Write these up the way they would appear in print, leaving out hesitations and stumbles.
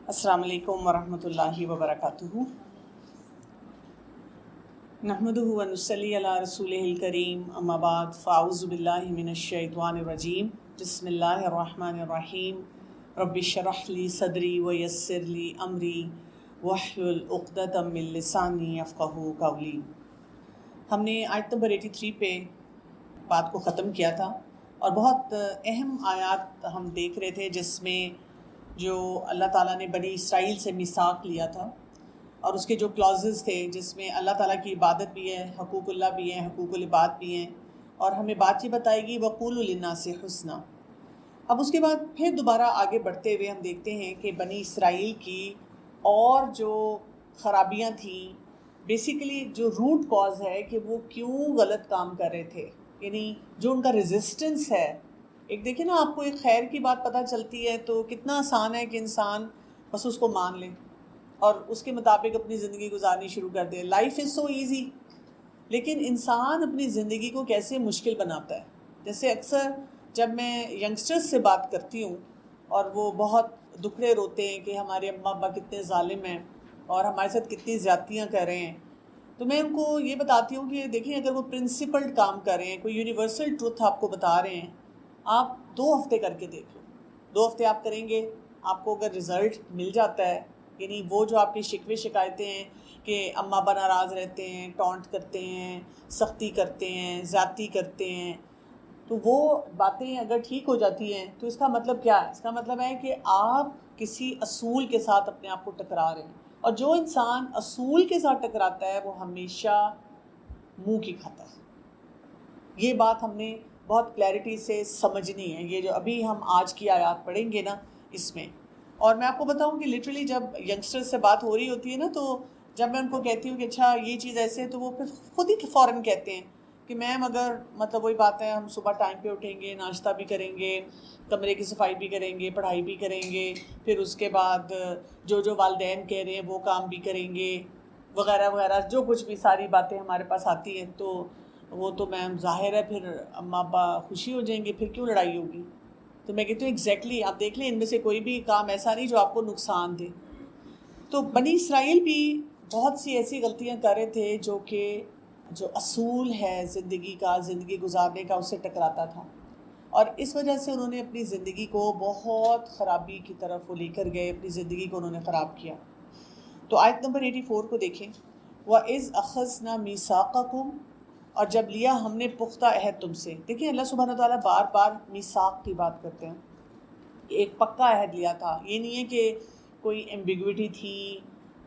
السلام علیکم ورحمۃ اللہ وبرکاتہ۔ نحمدہ ونصلی علی رسولہ الکریم، اما بعد فاعوذ باللہ من الشیطان الرجیم، بسم اللہ الرحمن الرحیم۔ رب اشرح لی صدری ویسر لی امری واحلل عقدۃ من لسانی یفقہوا قولی۔ ہم نے آیت نمبر 83 پہ بات کو ختم کیا تھا اور بہت اہم آیات ہم دیکھ رہے تھے جس میں جو اللہ تعالیٰ نے بنی اسرائیل سے میثاق لیا تھا اور اس کے جو کلازز تھے جس میں اللہ تعالیٰ کی عبادت بھی ہے، حقوق اللہ بھی ہیں، حقوق العباد بھی ہیں، اور ہمیں بات یہ بتائے گی وَقُولُوا لِلنَّاسِ حُسْنًا۔ اب اس کے بعد پھر دوبارہ آگے بڑھتے ہوئے ہم دیکھتے ہیں کہ بنی اسرائیل کی اور جو خرابیاں تھیں، بیسیکلی جو روٹ کاز ہے کہ وہ کیوں غلط کام کر رہے تھے، یعنی جو ان کا ریزسٹنس ہے۔ ایک دیکھیں نا، آپ کو ایک خیر کی بات پتہ چلتی ہے تو کتنا آسان ہے کہ انسان بس اس کو مان لے اور اس کے مطابق اپنی زندگی گزارنی شروع کر دے۔ لائف از سو ایزی، لیکن انسان اپنی زندگی کو کیسے مشکل بناتا ہے۔ جیسے اکثر جب میں ینگسٹرز سے بات کرتی ہوں اور وہ بہت دکھڑے روتے ہیں کہ ہمارے اماں ابا کتنے ظالم ہیں اور ہمارے ساتھ کتنی زیادتیاں کر رہے ہیں، تو میں ان کو یہ بتاتی ہوں کہ دیکھیں، اگر وہ پرنسپلڈ کام کر رہے ہیں، کوئی یونیورسل ٹروتھ آپ کو بتا رہے ہیں، آپ 2 ہفتے کر کے دیکھ لو۔ 2 ہفتے آپ کریں گے، آپ کو اگر رزلٹ مل جاتا ہے، یعنی وہ جو آپ کی شکوے شکایتیں ہیں کہ اماں ابا ناراض رہتے ہیں، ٹونٹ کرتے ہیں، سختی کرتے ہیں، زیادتی کرتے ہیں، تو وہ باتیں اگر ٹھیک ہو جاتی ہیں تو اس کا مطلب کیا ہے؟ اس کا مطلب ہے کہ آپ کسی اصول کے ساتھ اپنے آپ کو ٹکرا رہے ہیں، اور جو انسان اصول کے ساتھ ٹکراتا ہے وہ ہمیشہ منہ کی کھاتا ہے۔ یہ بات ہم نے بہت کلیئرٹی سے سمجھنی ہے، یہ جو ابھی ہم آج کی آیات پڑھیں گے نا اس میں۔ اور میں آپ کو بتاؤں کہ لٹرلی جب ینگسٹر سے بات ہو رہی ہوتی ہے نا، تو جب میں ان کو کہتی ہوں کہ اچھا یہ چیز ایسے ہے، تو وہ پھر خود ہی فوراً کہتے ہیں کہ میم اگر مطلب وہی بات ہے، ہم صبح ٹائم پہ اٹھیں گے، ناشتہ بھی کریں گے، کمرے کی صفائی بھی کریں گے، پڑھائی بھی کریں گے، پھر اس کے بعد جو والدین کہہ رہے ہیں وہ کام بھی کریں گے، وغیرہ وغیرہ، جو کچھ بھی ساری باتیں ہمارے پاس آتی ہیں، تو وہ تو میم ظاہر ہے پھر اماں ابا خوشی ہو جائیں گے، پھر کیوں لڑائی ہوگی؟ تو میں کہتی ہوں ایگزیکٹلی، آپ دیکھ لیں ان میں سے کوئی بھی کام ایسا نہیں جو آپ کو نقصان دے۔ تو بنی اسرائیل بھی بہت سی ایسی غلطیاں کر رہے تھے جو کہ جو اصول ہے زندگی کا، زندگی گزارنے کا، اس سے ٹکراتا تھا، اور اس وجہ سے انہوں نے اپنی زندگی کو بہت خرابی کی طرف وہ لے کر گئے، اپنی زندگی کو انہوں نے خراب کیا۔ تو آیت نمبر 84 کو دیکھیں، وَإِذْ أَخَذْنَا مِيثَاقَكُمْ، اور جب لیا ہم نے پختہ عہد تم سے۔ دیکھیں اللہ سبحانہ وتعالیٰ بار بار میثاق کی بات کرتے ہیں، ایک پکا عہد لیا تھا، یہ نہیں ہے کہ کوئی ایمبیگوٹی تھی،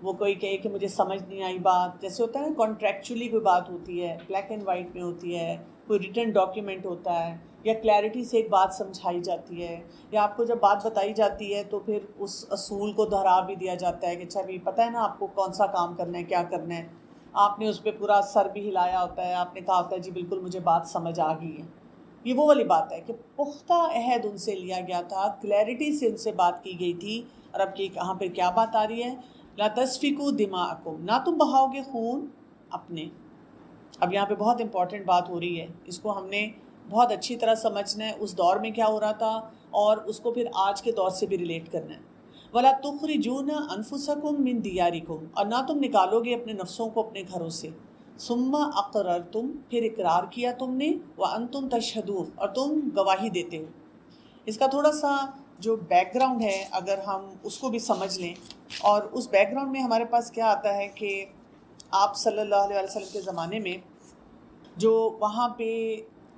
وہ کوئی کہے کہ مجھے سمجھ نہیں آئی بات، جیسے ہوتا ہے نا کانٹریکچولی کوئی بات ہوتی ہے، بلیک اینڈ وائٹ میں ہوتی ہے، کوئی ریٹن ڈاکیومنٹ ہوتا ہے، یا کلیئرٹی سے ایک بات سمجھائی جاتی ہے، یا آپ کو جب بات بتائی جاتی ہے تو پھر اس اصول کو دہرا بھی دیا جاتا ہے کہ اچھا بھی پتہ ہے نا آپ کو کون سا کام کرنا ہے، کیا کرنا ہے، آپ نے اس پہ پورا سر بھی ہلایا ہوتا ہے، آپ نے کہا ہوتا ہے جی بالکل مجھے بات سمجھ آ گئی ہے۔ یہ وہ والی بات ہے کہ پختہ عہد ان سے لیا گیا تھا، کلیئرٹی سے ان سے بات کی گئی تھی، اور اب کی کہاں پہ کیا بات آ رہی ہے؟ لا تسفکوا دماءکم، نہ تم بہاؤ گے خون اپنے۔ اب یہاں پہ بہت امپورٹنٹ بات ہو رہی ہے، اس کو ہم نے بہت اچھی طرح سمجھنا ہے، اس دور میں کیا ہو رہا تھا اور اس کو پھر آج کے دور سے بھی ریلیٹ کرنا ہے۔ وَلَا تُخْرِجُونَ أَنفُسَكُم مِّن دِيَارِكُمْ، اور نہ تم نکالو گے اپنے نفسوں کو اپنے گھروں سے، ثُمَّ أَقْرَرْتُم، پھر اقرار کیا تم نے، وَأَنتُمْ تَشْهَدُونَ، اور تم گواہی دیتے ہو۔ اس کا تھوڑا سا جو بیک گراؤنڈ ہے اگر ہم اس کو بھی سمجھ لیں، اور اس بیک گراؤنڈ میں ہمارے پاس کیا آتا ہے کہ آپ صلی اللہ علیہ وسلم کے زمانے میں جو وہاں پہ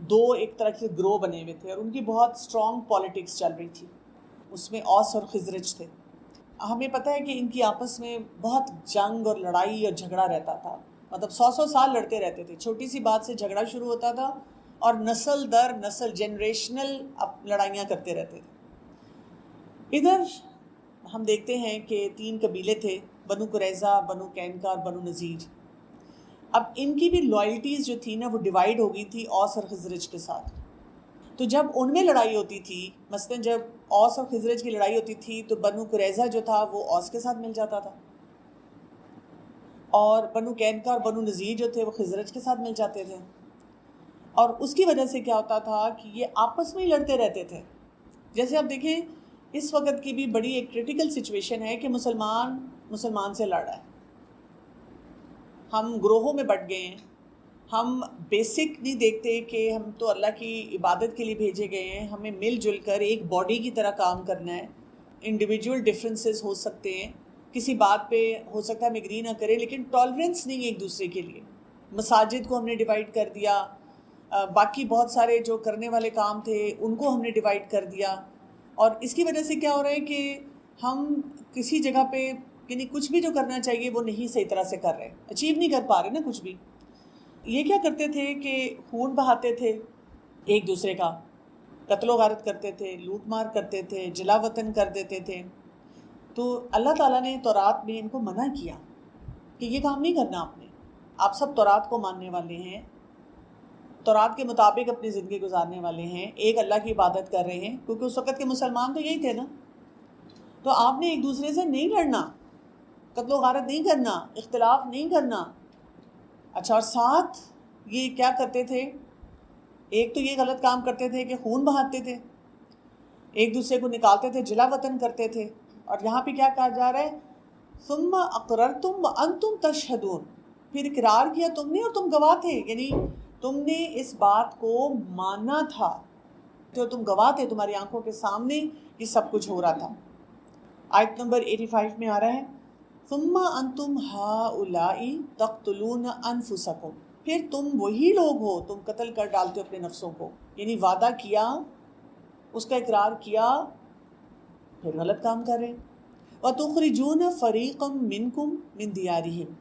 2 ایک طرح کے گروہ بنے ہوئے تھے، اور ان کی بہت اسٹرانگ پالیٹکس چل رہی تھی، اس میں اوس اور خزرج تھے۔ ہمیں پتہ ہے کہ ان کی آپس میں بہت جنگ اور لڑائی اور جھگڑا رہتا تھا، مطلب 100 سال لڑتے رہتے تھے، چھوٹی سی بات سے جھگڑا شروع ہوتا تھا اور نسل در نسل جنریشنل لڑائیاں کرتے رہتے تھے۔ ادھر ہم دیکھتے ہیں کہ 3 قبیلے تھے، بنو قریظہ، بنو قینقاع اور بنو نذیر۔ اب ان کی بھی لائلٹیز جو تھی نا وہ ڈیوائیڈ ہو گئی تھی اوس اور خزرج کے ساتھ۔ تو جب ان میں لڑائی ہوتی تھی، مثلاً جب اوس اور خزرج کی لڑائی ہوتی تھی تو بنو قریظہ جو تھا وہ اوس کے ساتھ مل جاتا تھا، اور بنو قینقاع اور بنو نذیر جو تھے وہ خزرج کے ساتھ مل جاتے تھے، اور اس کی وجہ سے کیا ہوتا تھا کہ یہ آپس میں ہی لڑتے رہتے تھے۔ جیسے آپ دیکھیں اس وقت کی بھی بڑی ایک کریٹیکل سچویشن ہے کہ مسلمان سے لڑ رہا ہے. ہم گروہوں میں بٹ گئے ہیں. ہم بیسک نہیں دیکھتے کہ ہم تو اللہ کی عبادت کے لیے بھیجے گئے ہیں. ہمیں مل جل کر ایک باڈی کی طرح کام کرنا ہے. انڈیویجول ڈفرینسز ہو سکتے ہیں, کسی بات پہ ہو سکتا ہے ہم ایگری نہ کریں, لیکن ٹالرنس نہیں ایک دوسرے کے لیے. مساجد کو ہم نے ڈیوائڈ کر دیا, باقی بہت سارے جو کرنے والے کام تھے ان کو ہم نے ڈیوائڈ کر دیا. اور اس کی وجہ سے کیا ہو رہا ہے کہ ہم کسی جگہ پہ یعنی کچھ بھی جو کرنا چاہیے وہ نہیں صحیح طرح سے کر رہے, اچیو نہیں کر پا رہے نا کچھ بھی. یہ کیا کرتے تھے کہ خون بہاتے تھے ایک دوسرے کا, قتل و غارت کرتے تھے, لوٹ مار کرتے تھے, جلا وطن کر دیتے تھے. تو اللہ تعالیٰ نے تورات میں ان کو منع کیا کہ یہ کام نہیں کرنا آپ نے. آپ سب تورات کو ماننے والے ہیں, تورات کے مطابق اپنی زندگی گزارنے والے ہیں, ایک اللہ کی عبادت کر رہے ہیں, کیونکہ اس وقت کے مسلمان تو یہی تھے نا. تو آپ نے ایک دوسرے سے نہیں لڑنا, قتل و غارت نہیں کرنا, اختلاف نہیں کرنا. اچھا, اور ساتھ یہ کیا کرتے تھے, ایک تو یہ غلط کام کرتے تھے کہ خون بہاتے تھے, ایک دوسرے کو نکالتے تھے, جلا وطن کرتے تھے. اور یہاں پہ کیا کہا جا رہا ہے, ثم اقررتم وانتم تشہدون, پھر اقرار کیا تم نے اور تم گواہ تھے. یعنی تم نے اس بات کو مانا تھا تو تم گواہ تھے, تمہاری آنکھوں کے سامنے یہ سب کچھ ہو رہا تھا. آیت نمبر 85 میں آ رہا ہے, ثم انتم ہؤلاء تقتلون انفسکم, پھر تم وہی لوگ ہو, تم قتل کر ڈالتے ہو اپنے نفسوں کو. یعنی وعدہ کیا, اس کا اقرار کیا, پھر غلط کام کر رہے. وتخرجون فریقا منکم من دیارہم,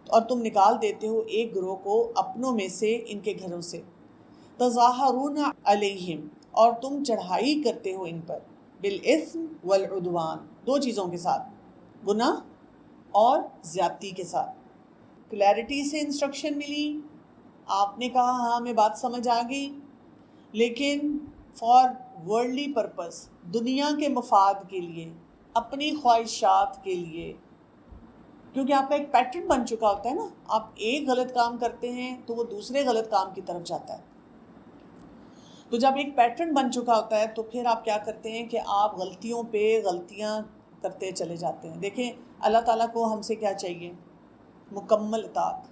اور تم نکال دیتے ہو ایک گروہ کو اپنوں میں سے, ان کے گھروں سے. تظاہرون علیہم, اور تم چڑھائی کرتے ہو ان پر, بالاثم والعدوان, دو چیزوں کے ساتھ, گناہ اور زیادتی کے ساتھ. کلیئرٹی سے انسٹرکشن ملی, آپ نے کہا ہاں ہمیں بات سمجھ آ گئی, لیکن فار ورلڈلی پرپس, دنیا کے مفاد کے لیے, اپنی خواہشات کے لیے. کیونکہ آپ کا ایک پیٹرن بن چکا ہوتا ہے نا, آپ ایک غلط کام کرتے ہیں تو وہ دوسرے غلط کام کی طرف جاتا ہے. تو جب ایک پیٹرن بن چکا ہوتا ہے تو پھر آپ کیا کرتے ہیں کہ آپ غلطیوں پہ غلطیاں کرتے چلے جاتے ہیں. دیکھیں اللہ تعالیٰ کو ہم سے کیا چاہیے, مکمل اطاعت.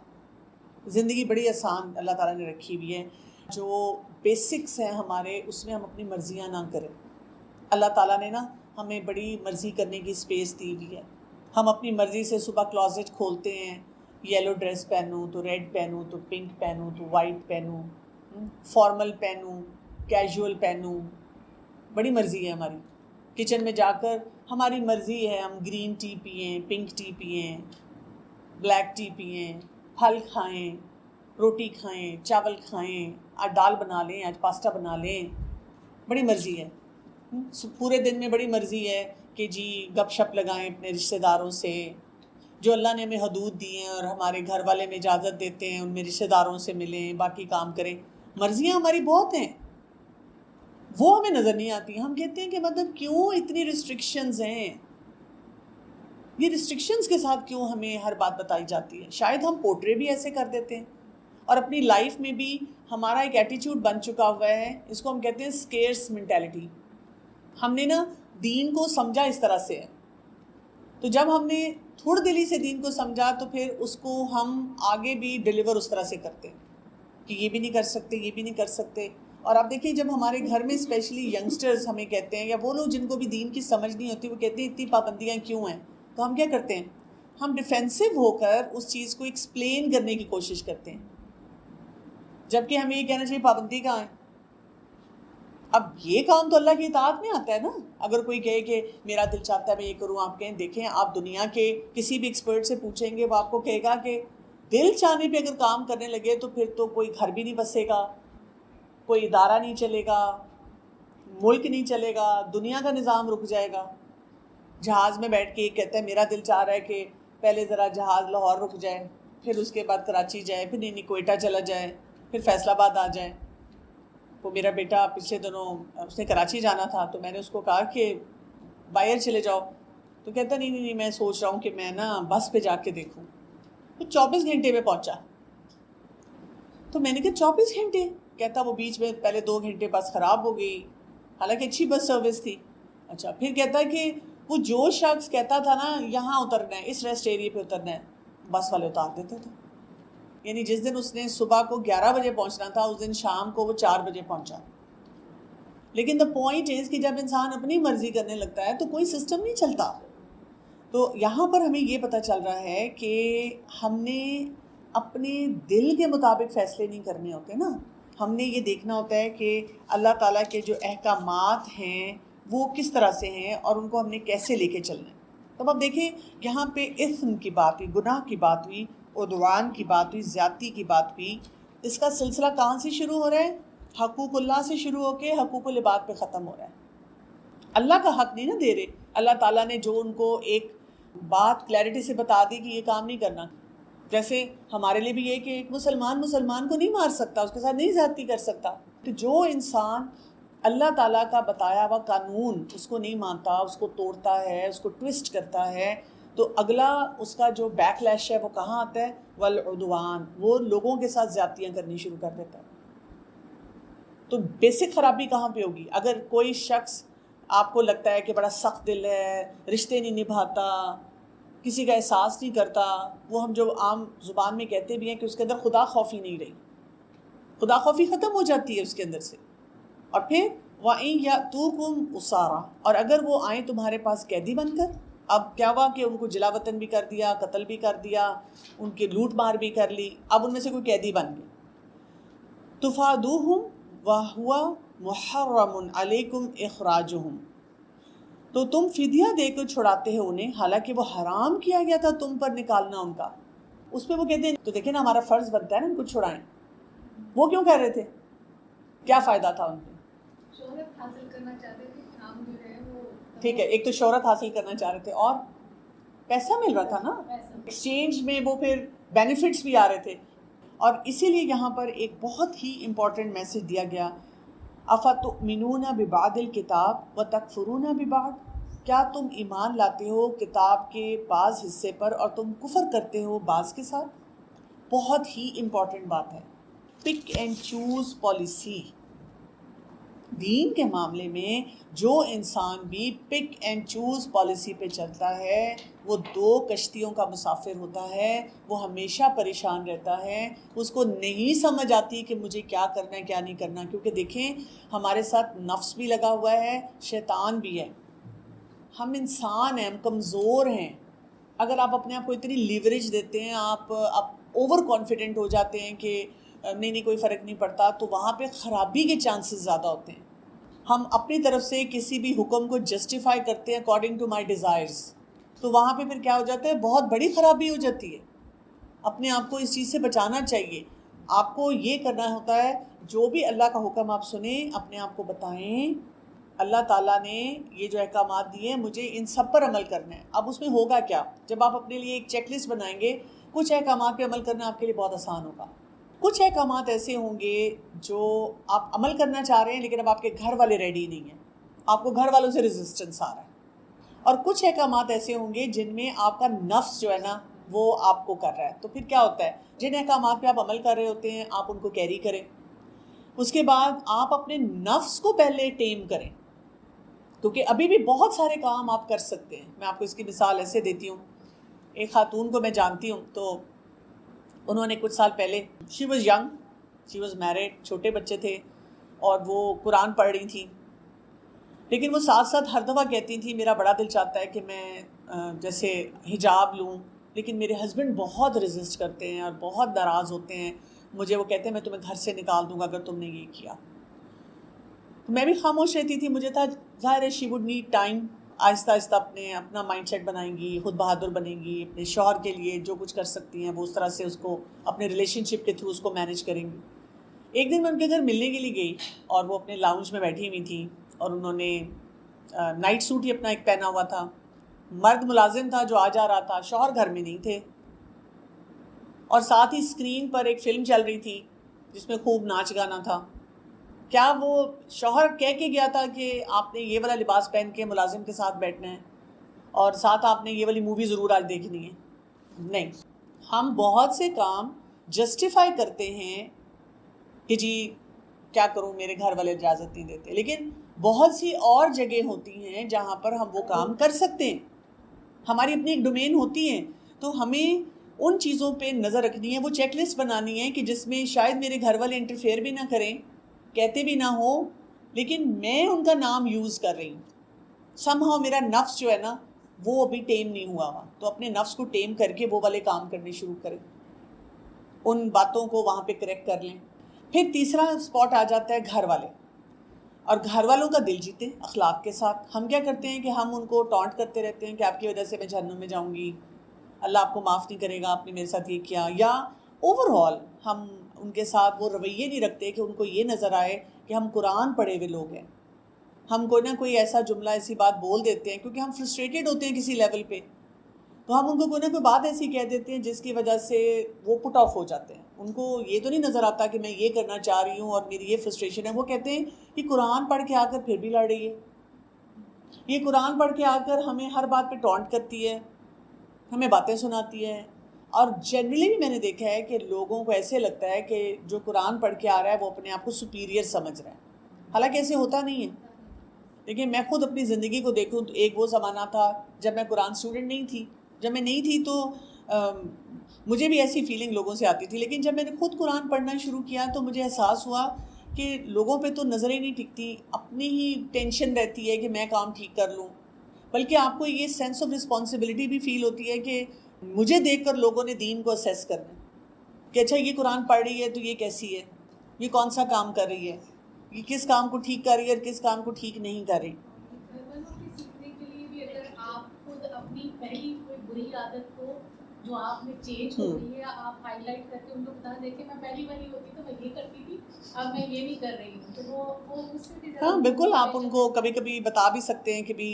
زندگی بڑی آسان اللہ تعالیٰ نے رکھی ہوئی ہے, جو بیسکس ہیں ہمارے اس میں ہم اپنی مرضیاں نہ کریں. اللہ تعالیٰ نے نا ہمیں بڑی مرضی کرنے کی اسپیس دی ہوئی ہے. ہم اپنی مرضی سے صبح کلازٹ کھولتے ہیں, یلو ڈریس پہنوں تو ریڈ پہنوں, تو پنک پہنوں تو وائٹ پہنوں, فارمل پہنوں, کیجول پہنوں, بڑی مرضی ہے ہماری. کچن میں جا کر ہماری مرضی ہے, ہم گرین ٹی پئیں, پنک ٹی پئیں, بلیک ٹی پئیں, پھل کھائیں, روٹی کھائیں, چاول کھائیں, آج دال بنا لیں, آج پاستا بنا لیں, بڑی مرضی ہے. پورے دن میں بڑی مرضی ہے کہ جی گپ شپ لگائیں اپنے رشتہ داروں سے, جو اللہ نے ہمیں حدود دی ہیں اور ہمارے گھر والے ہمیں اجازت دیتے ہیں ان میں رشتہ داروں سے ملیں, باقی کام کریں. مرضیاں ہماری بہت ہیں, وہ ہمیں نظر نہیں آتی. ہم کہتے ہیں کہ مطلب کیوں اتنی ریسٹرکشنز ہیں, یہ ریسٹرکشنز کے ساتھ کیوں ہمیں ہر بات بتائی جاتی ہے. شاید ہم پورٹرے بھی ایسے کر دیتے ہیں, اور اپنی لائف میں بھی ہمارا ایک ایٹیٹیوڈ بن چکا ہوا ہے, اس کو ہم کہتے ہیں اسکیئرس مینٹیلٹی. ہم نے نا دین کو سمجھا اس طرح سے ہے, تو جب ہم نے تھوڑ دلی سے دین کو سمجھا تو پھر اس کو ہم آگے بھی ڈیلیور اس طرح سے کرتے ہیں کہ یہ بھی نہیں کر سکتے, یہ بھی نہیں کر سکتے. اور آپ دیکھیں جب ہمارے گھر میں اسپیشلی ینگسٹرز ہمیں کہتے ہیں, یا وہ لوگ جن کو بھی دین کی سمجھ نہیں ہوتی, وہ کہتے ہیں اتنی پابندیاں کیوں ہیں, تو ہم کیا کرتے ہیں, ہم ڈیفینسو ہو کر اس چیز کو ایکسپلین کرنے کی کوشش کرتے ہیں, جبکہ ہمیں یہ کہنا چاہیے پابندی کہاں ہے. اب یہ کام تو اللہ کی اطاعت میں آتا ہے نا. اگر کوئی کہے کہ میرا دل چاہتا ہے میں یہ کروں, آپ کہیں دیکھیں آپ دنیا کے کسی بھی ایکسپرٹ سے پوچھیں گے, وہ آپ کو کہے گا کہ دل چاہنے پہ اگر کام کرنے لگے تو پھر تو کوئی گھر بھی نہیں بسے گا, کوئی ادارہ نہیں چلے گا, ملک نہیں چلے گا, دنیا کا نظام رک جائے گا. جہاز میں بیٹھ کے یہ کہتا ہے میرا دل چاہ رہا ہے کہ پہلے ذرا جہاز لاہور رک جائے, پھر اس کے بعد کراچی جائے, پھر نہیں کوئٹہ چلا جائے, پھر فیصل آباد آ جائے. وہ میرا بیٹا پچھلے دنوں اس نے کراچی جانا تھا, تو میں نے اس کو کہا کہ باہر چلے جاؤ, تو کہتا نہیں میں سوچ رہا ہوں کہ میں نا بس پہ جا کے دیکھوں. تو 24 گھنٹے میں پہنچا. تو میں نے کہا 24 گھنٹے, کہتا وہ بیچ میں پہلے 2 گھنٹے بس خراب ہو گئی, حالانکہ اچھی بس سروس تھی. اچھا پھر کہتا ہے کہ وہ جو شخص کہتا تھا نا یہاں اترنا ہے، اس ریسٹ ایریے پہ اترنا ہے، بس والے اتار دیتے تھے. یعنی جس دن اس نے صبح کو 11 بجے پہنچنا تھا اس دن شام کو وہ 4 بجے پہنچا. لیکن دا پوائنٹ از کہ جب انسان اپنی مرضی کرنے لگتا ہے تو کوئی سسٹم نہیں چلتا. تو یہاں پر ہمیں یہ پتہ چل رہا ہے کہ ہم نے اپنے دل کے مطابق فیصلے نہیں کرنے ہوتے نا. ہم نے یہ دیکھنا ہوتا ہے کہ اللہ تعالیٰ کے جو احکامات ہیں وہ کس طرح سے ہیں اور ان کو ہم نے کیسے لے کے چلنا ہے. تو اب دیکھیں یہاں پہ اثم کی بات ہوئی، گناہ کی بات ہوئی، عدوان کی بات ہوئی، زیادتی کی بات ہوئی. اس کا سلسلہ کہاں سے شروع ہو رہا ہے؟ حقوق اللہ سے شروع ہو کے حقوق العباد پہ ختم ہو رہا ہے. اللہ کا حق نہیں نا دے رہے. اللہ تعالیٰ نے جو ان کو ایک بات کلیئرٹی سے بتا دی کہ یہ کام نہیں کرنا. جیسے ہمارے لیے بھی یہ کہ ایک مسلمان کو نہیں مار سکتا، اس کے ساتھ نہیں زیادتی کر سکتا. تو جو انسان اللہ تعالیٰ کا بتایا ہوا قانون اس کو نہیں مانتا، اس کو توڑتا ہے، اس کو ٹوسٹ کرتا ہے، تو اگلا اس کا جو بیک لیش ہے وہ کہاں آتا ہے؟ والعدوان. وہ لوگوں کے ساتھ زیادتیاں کرنی شروع کر دیتا ہے. تو بیسک خرابی کہاں پہ ہوگی؟ اگر کوئی شخص آپ کو لگتا ہے کہ بڑا سخت دل ہے، رشتے نہیں نبھاتا، کسی کا احساس نہیں کرتا، وہ ہم جو عام زبان میں کہتے بھی ہیں کہ اس کے اندر خدا خوفی نہیں رہی، خدا خوفی ختم ہو جاتی ہے اس کے اندر سے. اور پھر وَإِن يَأْتُوكُمْ أُسَارَىٰ، اور اگر وہ آئیں تمہارے پاس قیدی بن کر. اب کیا ہوا کہ ان کو جلا وطن بھی کر دیا، قتل بھی کر دیا، ان کی لوٹ مار بھی کر لی، اب ان میں سے کوئی قیدی بن گئے. تُفَادُوهُمْ وَهُوَ مُحَرَّمٌ عَلَيْكُمْ إِخْرَاجُهُمْ، تو تم فدیہ دے کر چھڑاتے ہو انہیں، حالانکہ وہ حرام کیا گیا تھا تم پر نکالنا ان کا. اس پہ وہ کہتے ہیں تو دیکھیں نا ہمارا فرض بنتا ہے نا ان کو چھڑائیں. وہ کیوں کہہ رہے تھے؟ کیا فائدہ تھا ان کو؟ شہرت حاصل کرنا چاہتے تھے کہ ہم جو ہے وہ ٹھیک ہے، ایک تو شہرت حاصل کرنا چاہ رہے تھے اور پیسہ مل رہا تھا نا، ایکسچینج میں وہ پھر بینیفٹس بھی آ رہے تھے. اور اسی لیے یہاں پر ایک بہت ہی امپورٹنٹ میسج دیا گیا، افتؤمنون ببعض الکتاب وتکفرون ببعض، کیا تم ایمان لاتے ہو کتاب کے بعض حصے پر اور تم کفر کرتے ہو بعض کے ساتھ. بہت ہی امپورٹنٹ بات ہے. Pick and choose policy. دین کے معاملے میں جو انسان بھی پک اینڈ چوز پالیسی پہ چلتا ہے وہ دو کشتیوں کا مسافر ہوتا ہے، وہ ہمیشہ پریشان رہتا ہے، اس کو نہیں سمجھ آتی کہ مجھے کیا کرنا ہے کیا نہیں کرنا. کیونکہ دیکھیں ہمارے ساتھ نفس بھی لگا ہوا ہے، شیطان بھی ہے، ہم انسان ہیں، ہم کمزور ہیں. اگر آپ اپنے آپ کو اتنی لیوریج دیتے ہیں، آپ اوور کانفیڈنٹ ہو جاتے ہیں کہ نہیں کوئی فرق نہیں پڑتا، تو وہاں پہ خرابی کے چانسز زیادہ ہوتے ہیں. ہم اپنی طرف سے کسی بھی حکم کو جسٹیفائی کرتے ہیں اکارڈنگ ٹو مائی ڈیزائرز، تو وہاں پہ پھر کیا ہو جاتا ہے؟ بہت بڑی خرابی ہو جاتی ہے. اپنے آپ کو اس چیز سے بچانا چاہیے. آپ کو یہ کرنا ہوتا ہے جو بھی اللہ کا حکم آپ سنیں اپنے آپ کو بتائیں اللہ تعالیٰ نے یہ جو احکامات دیے ہیں مجھے ان سب پر عمل کرنا ہے. اب اس میں ہوگا کیا؟ جب آپ اپنے لیے ایک چیک لسٹ بنائیں گے، کچھ احکامات پہ عمل کرنا آپ کے لیے بہت آسان ہوگا. کچھ احکامات ایسے ہوں گے جو آپ عمل کرنا چاہ رہے ہیں لیکن اب آپ کے گھر والے ریڈی نہیں ہیں، آپ کو گھر والوں سے ریزسٹنس آ رہا ہے. اور کچھ احکامات ایسے ہوں گے جن میں آپ کا نفس جو ہے نا وہ آپ کو کر رہا ہے. تو پھر کیا ہوتا ہے؟ جن احکامات پہ آپ عمل کر رہے ہوتے ہیں آپ ان کو کیری کریں. اس کے بعد آپ اپنے نفس کو پہلے ٹیم کریں، کیونکہ ابھی بھی بہت سارے کام آپ کر سکتے ہیں. میں آپ کو اس کی مثال ایسے دیتی ہوں. ایک خاتون کو میں جانتی ہوں، تو انہوں نے کچھ سال پہلے she was young, she was married, چھوٹے بچے تھے اور وہ قرآن پڑھ رہی تھیں. لیکن وہ ساتھ ساتھ ہر دفعہ کہتی تھیں میرا بڑا دل چاہتا ہے کہ میں جیسے حجاب لوں، لیکن میرے ہسبینڈ بہت ریزسٹ کرتے ہیں اور بہت ناراض ہوتے ہیں مجھے. وہ کہتے ہیں میں تمہیں گھر سے نکال دوں گا اگر تم نے یہ کیا. میں بھی خاموش رہتی تھی. مجھے تھا ظاہر ہے شی وڈ نیڈ ٹائم، آہستہ آہستہ اپنا مائنڈ سیٹ بنائیں گی، خود بہادر بنے گی، اپنے شوہر کے لیے جو کچھ کر سکتی ہیں وہ اس طرح سے اس کو اپنے ریلیشن شپ کے تھرو اس کو مینیج کریں گی. ایک دن میں ان کے گھر ملنے کے لیے گئی اور وہ اپنے لاؤنج میں بیٹھی ہوئی تھیں اور انہوں نے نائٹ سوٹ ہی اپنا ایک پہنا ہوا تھا. مرد ملازم تھا جو آ جا رہا تھا، شوہر گھر میں نہیں تھے، اور ساتھ ہی اسکرین پر ایک فلم چل رہی تھی جس میں خوب ناچ گانا تھا. کیا وہ شوہر کہہ کے گیا تھا کہ آپ نے یہ والا لباس پہن کے ملازم کے ساتھ بیٹھنا ہے اور ساتھ آپ نے یہ والی مووی ضرور آج دیکھنی ہے؟ نہیں. ہم بہت سے کام جسٹیفائی کرتے ہیں کہ جی کیا کروں میرے گھر والے اجازت نہیں دیتے، لیکن بہت سی اور جگہ ہوتی ہیں جہاں پر ہم وہ کام کر سکتے ہیں، ہماری اپنی ایک ڈومین ہوتی ہے، تو ہمیں ان چیزوں پہ نظر رکھنی ہے، وہ چیک لسٹ بنانی ہے کہ جس میں شاید میرے گھر والے انٹرفیئر بھی نہ کریں، کہتے بھی نہ ہو، لیکن میں ان کا نام یوز کر رہی ہوں. سم ہاؤ میرا نفس جو ہے نا وہ ابھی ٹیم نہیں ہوا ہوا، تو اپنے نفس کو ٹیم کر کے وہ والے کام کرنے شروع کریں، ان باتوں کو وہاں پہ کریکٹ کر لیں. پھر تیسرا اسپاٹ آ جاتا ہے گھر والے، اور گھر والوں کا دل جیتے اخلاق کے ساتھ. ہم کیا کرتے ہیں کہ ہم ان کو ٹانٹ کرتے رہتے ہیں کہ آپ کی وجہ سے میں جہنم میں جاؤں گی، اللہ آپ کو معاف نہیں کرے گا، آپ نے میرے ساتھ یہ کیا. یا اوور آل ہم ان کے ساتھ وہ رویے نہیں رکھتے کہ ان کو یہ نظر آئے کہ ہم قرآن پڑھے ہوئے لوگ ہیں. ہم کوئی نہ کوئی ایسا جملہ ایسی بات بول دیتے ہیں کیونکہ ہم فرسٹریٹڈ ہوتے ہیں کسی لیول پہ، تو ہم ان کو کوئی نہ کوئی بات ایسی کہہ دیتے ہیں جس کی وجہ سے وہ پٹ آف ہو جاتے ہیں. ان کو یہ تو نہیں نظر آتا کہ میں یہ کرنا چاہ رہی ہوں اور میری یہ فرسٹریشن ہے. وہ کہتے ہیں کہ قرآن پڑھ کے آ کر پھر بھی لڑ رہی ہے، یہ قرآن پڑھ کے آ کر ہمیں ہر بات پہ ٹانٹ کرتی ہے، ہمیں باتیں سناتی ہے. اور جنرلی بھی میں نے دیکھا ہے کہ لوگوں کو ایسے لگتا ہے کہ جو قرآن پڑھ کے آ رہا ہے وہ اپنے آپ کو سپیریئر سمجھ رہا ہے، حالانکہ ایسے ہوتا نہیں ہے. لیکن میں خود اپنی زندگی کو دیکھوں تو ایک وہ زمانہ تھا جب میں قرآن اسٹوڈنٹ نہیں تھی. جب میں نہیں تھی تو مجھے بھی ایسی فیلنگ لوگوں سے آتی تھی، لیکن جب میں نے خود قرآن پڑھنا شروع کیا تو مجھے احساس ہوا کہ لوگوں پہ تو نظریں نہیں ٹکتی، اپنی ہی ٹینشن رہتی ہے کہ میں کام ٹھیک کر لوں، بلکہ آپ کو یہ سینس آف رسپانسبلٹی بھی فیل ہوتی ہے کہ مجھے دیکھ کر لوگوں نے دین کو اسیس کرنا ہے کہ اچھا یہ قرآن پڑھ رہی ہے تو یہ کیسی ہے، یہ کون سا کام کر رہی ہے، یہ کس کام کو ٹھیک کر رہی ہے اور کس کام کو ٹھیک نہیں کر رہی. گھر والوں کے سیکھنے کے لیے بھی اگر آپ خود اپنی پہلی کوئی بری عادت کو جو آپ میں چینج ہو رہی ہے آپ ہائی لائٹ کر کے ان کو بتا دیں کہ میں پہلی والی ہوتی تو میں یہ کرتی تھی، اب میں یہ نہیں کر رہی ہوں، تو وہ اس سے بھی ہاں بالکل، آپ ان کو کبھی کبھی بتا بھی سکتے ہیں کہ بھی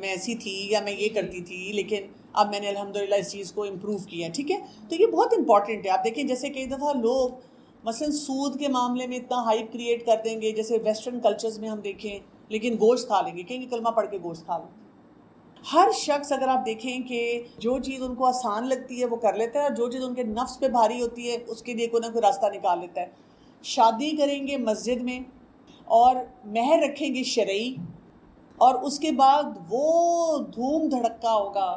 میں ایسی تھی یا میں یہ کرتی تھی لیکن اب میں نے الحمدللہ اس چیز کو امپروو کیا. ٹھیک ہے، تو یہ بہت امپورٹنٹ ہے. آپ دیکھیں جیسے کئی دفعہ لوگ مثلا سود کے معاملے میں اتنا ہائپ کریٹ کر دیں گے، جیسے ویسٹرن کلچرز میں ہم دیکھیں، لیکن گوشت کھا لیں گے، کہیں گے کلمہ پڑھ کے گوشت کھا لیں. ہر شخص اگر آپ دیکھیں کہ جو چیز ان کو آسان لگتی ہے وہ کر لیتا ہے، اور جو چیز ان کے نفس پہ بھاری ہوتی ہے اس کے لیے کوئی نہ کوئی راستہ نکال لیتا ہے. شادی کریں گے مسجد میں اور مہر رکھیں گے شرعی، اور اس کے بعد وہ دھوم دھڑکا ہوگا،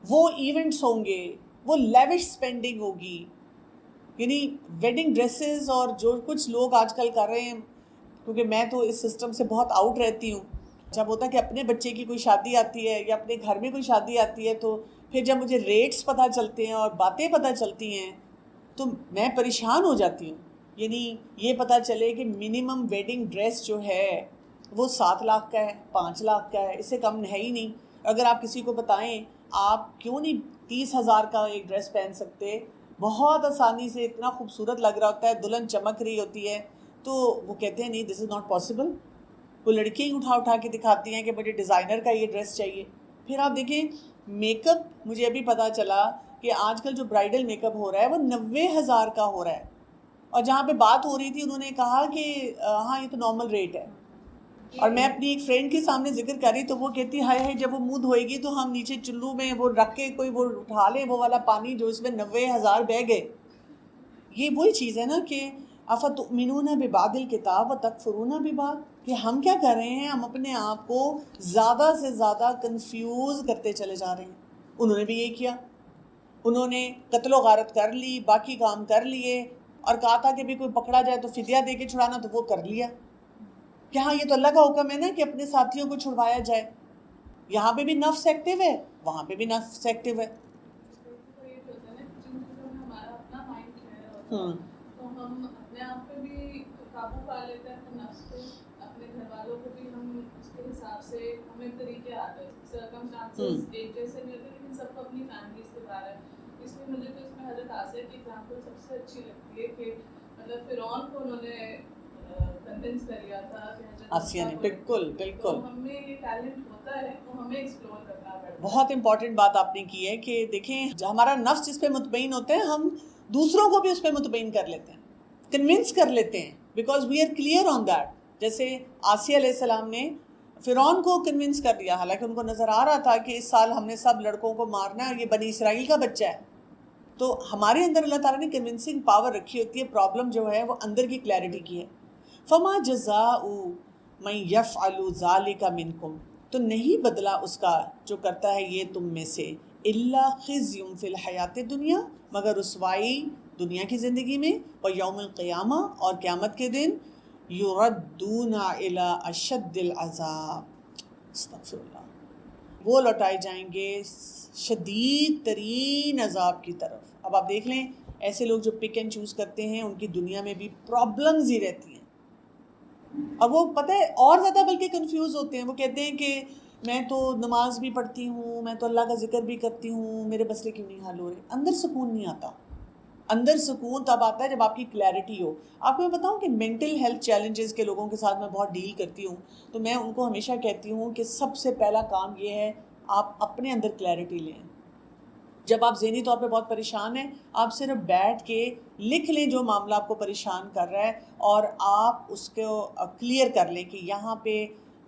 وہ ایونٹس ہوں گے، وہ لیوش سپینڈنگ ہوگی، یعنی ویڈنگ ڈریسز. اور جو کچھ لوگ آج کل کر رہے ہیں، کیونکہ میں تو اس سسٹم سے بہت آؤٹ رہتی ہوں، جب ہوتا ہے کہ اپنے بچے کی کوئی شادی آتی ہے یا اپنے گھر میں کوئی شادی آتی ہے تو پھر جب مجھے ریٹس پتہ چلتے ہیں اور باتیں پتہ چلتی ہیں تو میں پریشان ہو جاتی ہوں. یعنی یہ پتہ چلے کہ منیمم ویڈنگ ڈریس جو ہے وہ 7 لاکھ کا ہے، 5 لاکھ کا ہے، اس سے کم ہے ہی نہیں. اگر آپ کسی کو بتائیں آپ کیوں نہیں 30,000 کا ایک ڈریس پہن سکتے، بہت آسانی سے اتنا خوبصورت لگ رہا ہوتا ہے، دلہن چمک رہی ہوتی ہے، تو وہ کہتے ہیں نہیں دس از ناٹ پاسبل. وہ لڑکیاں اٹھا کے دکھاتی ہیں کہ مجھے ڈیزائنر کا یہ ڈریس چاہیے. پھر آپ دیکھیں میک اپ، مجھے ابھی پتہ چلا کہ آج کل جو برائڈل میک اپ ہو رہا ہے وہ 90,000 کا ہو رہا ہے، اور جہاں پہ بات ہو رہی تھی انہوں نے کہا کہ ہاں یہ تو نارمل ریٹ ہے. اور میں اپنی ایک فرینڈ کے سامنے ذکر کر رہی تو وہ کہتی ہائے ہائے جب وہ منہ دھوئے گی تو ہم نیچے چلو میں وہ رکھ کے کوئی وہ اٹھا لیں وہ والا پانی جو اس میں 90,000 بہ گئے. یہ وہی چیز ہے نا کہ افتؤمنون ببعض الکتاب وتکفرون ببعض، کہ ہم کیا کر رہے ہیں، ہم اپنے آپ کو زیادہ سے زیادہ کنفیوز کرتے چلے جا رہے ہیں. انہوں نے بھی یہ کیا، انہوں نے قتل و غارت کر لی، باقی کام کر لیے، اور کہا تھا کہ بھی کوئی پکڑا جائے تو فدیہ دے کے چھڑانا، تو وہ کر لیا کہ ہاں یہ تو اللہ کا حکم ہے نا کہ اپنے ساتھیوں کو چھڑوایا جائے. یہاں پہ بھی نفس ایکٹیو ہے، وہاں پہ بھی نفس ایکٹیو ہے. ہمارا اپنا مائنڈ ہوتا ہے تو ہم اپنے آپ پہ بھی قابو پا لیتے ہیں، اپنے نفس پہ، اپنے گھر والوں کو بھی ہم اس کے حساب سے، ہمیں طریقے آتے ہیں. سرکمسٹانسز ایک جیسے نہیں ہوتے لیکن سب کو اپنی فیملیز کے بارے میں. اس لیے مجھے تو اس میں حضرت آسیہ کی ایگزامپل سب سے اچھی لگتی ہے کہ مطلب فرعون کو انہوں نے کنونس کر لیا تھا کہ حضرت آسیہ نے، بالکل بالکل. تو ہم میں یہ ٹیلنٹ ہوتا ہے تو ہمیں ایکسپلور کرنا پڑتا ہے. بہت امپورٹنٹ بات آپ نے کی ہے کہ دیکھیں ہمارا نفس جس پہ مطمئن ہوتا ہے ہم دوسروں کو بھی اس پہ مطمئن کر لیتے ہیں، کنونس کر لیتے ہیں، because we are clear on that. جیسے آسیہ علیہ السلام نے فرعون کو کنونس کر دیا، حالانکہ ان کو نظر آ رہا تھا کہ اس سال ہم نے سب لڑکوں کو مارنا ہے اور یہ بنی اسرائیل کا بچہ ہے. تو ہمارے اندر اللہ تعالیٰ نے کنونسنگ پاور رکھی ہوتی ہے. پرابلم جو ہے وہ اندر کی کلیئرٹی کی ہے. فما جزاء من یفعل ذلک منکم، تو نہیں بدلہ اس کا جو کرتا ہے یہ تم میں سے، الا خزی فی الحیات دنیا، مگر رسوائی دنیا کی زندگی میں، اور یوم القیامہ، اور قیامت کے دن، یردون الی اشد العذاب، استغفر اللہ، وہ لوٹائے جائیں گے شدید ترین عذاب کی طرف۔ اب آپ دیکھ لیں ایسے لوگ جو پک اینڈ چوز کرتے ہیں ان کی دنیا میں بھی پرابلمز ہی رہتی ہیں، اور وہ پتہ ہے اور زیادہ بلکہ کنفیوز ہوتے ہیں۔ وہ کہتے ہیں کہ میں تو نماز بھی پڑھتی ہوں، میں تو اللہ کا ذکر بھی کرتی ہوں، میرے مسئلے کیوں نہیں حل ہو رہے؟ اندر سکون نہیں آتا۔ اندر سکون تب آتا ہے جب آپ کی کلیئرٹی ہو۔ آپ کو میں بتاؤں کہ مینٹل ہیلتھ چیلنجز کے لوگوں کے ساتھ میں بہت ڈیل کرتی ہوں، تو میں ان کو ہمیشہ کہتی ہوں کہ سب سے پہلا کام یہ ہے آپ اپنے اندر کلیئرٹی لیں۔ جب آپ ذہنی طور پہ بہت پریشان ہیں، آپ صرف بیٹھ کے لکھ لیں جو معاملہ آپ کو پریشان کر رہا ہے، اور آپ اس کو کلیئر کر لیں کہ یہاں پہ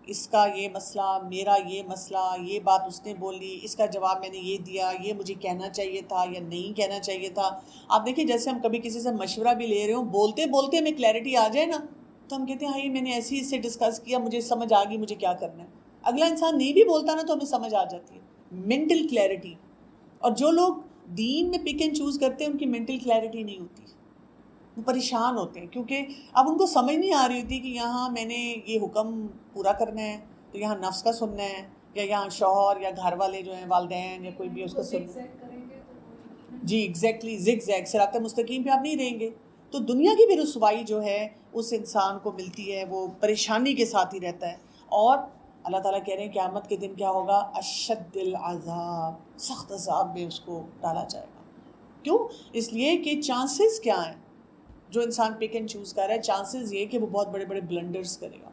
اس کا یہ مسئلہ، میرا یہ مسئلہ، یہ بات اس نے بولی، اس کا جواب میں نے یہ دیا، یہ مجھے کہنا چاہیے تھا یا نہیں کہنا چاہیے تھا۔ آپ دیکھیں جیسے ہم کبھی کسی سے مشورہ بھی لے رہے ہوں، بولتے بولتے ہمیں کلیئرٹی آ جائے نا، تو ہم کہتے ہیں ہاں یہ میں نے ایسے ہی اس سے ڈسکس کیا، مجھے سمجھ آ گئی مجھے کیا کرنا ہے۔ اگلا انسان نہیں بھی بولتا نا تو ہمیں سمجھ آ جاتی ہے، مینٹل کلیئرٹی۔ اور جو لوگ دین میں پک اینڈ چوز کرتے ہیں ان کی مینٹل کلیئرٹی نہیں ہوتی، وہ پریشان ہوتے ہیں، کیونکہ اب ان کو سمجھ نہیں آ رہی ہوتی کہ یہاں میں نے یہ حکم پورا کرنا ہے تو یہاں نفس کا سننا ہے، یا یہاں شوہر یا گھر والے جو ہیں والدین یا کوئی بھی اس کا سننا ہے۔ جی ایگزیکٹلی، زگ زیگ صراط مستقیم پہ آپ نہیں رہیں گے۔ تو دنیا کی بھی رسوائی جو ہے اس انسان کو ملتی ہے، وہ پریشانی کے ساتھ ہی رہتا ہے، اور اللہ تعالیٰ کہہ رہے ہیں قیامت کے دن کیا ہوگا؟ اشد العذاب، سخت عذاب میں اس کو ڈالا جائے گا۔ کیوں؟ اس لیے کہ چانسز کیا ہیں، جو انسان پک اینڈ چوز کر رہا ہے چانسز یہ کہ وہ بہت بڑے بڑے بلنڈرز کرے گا۔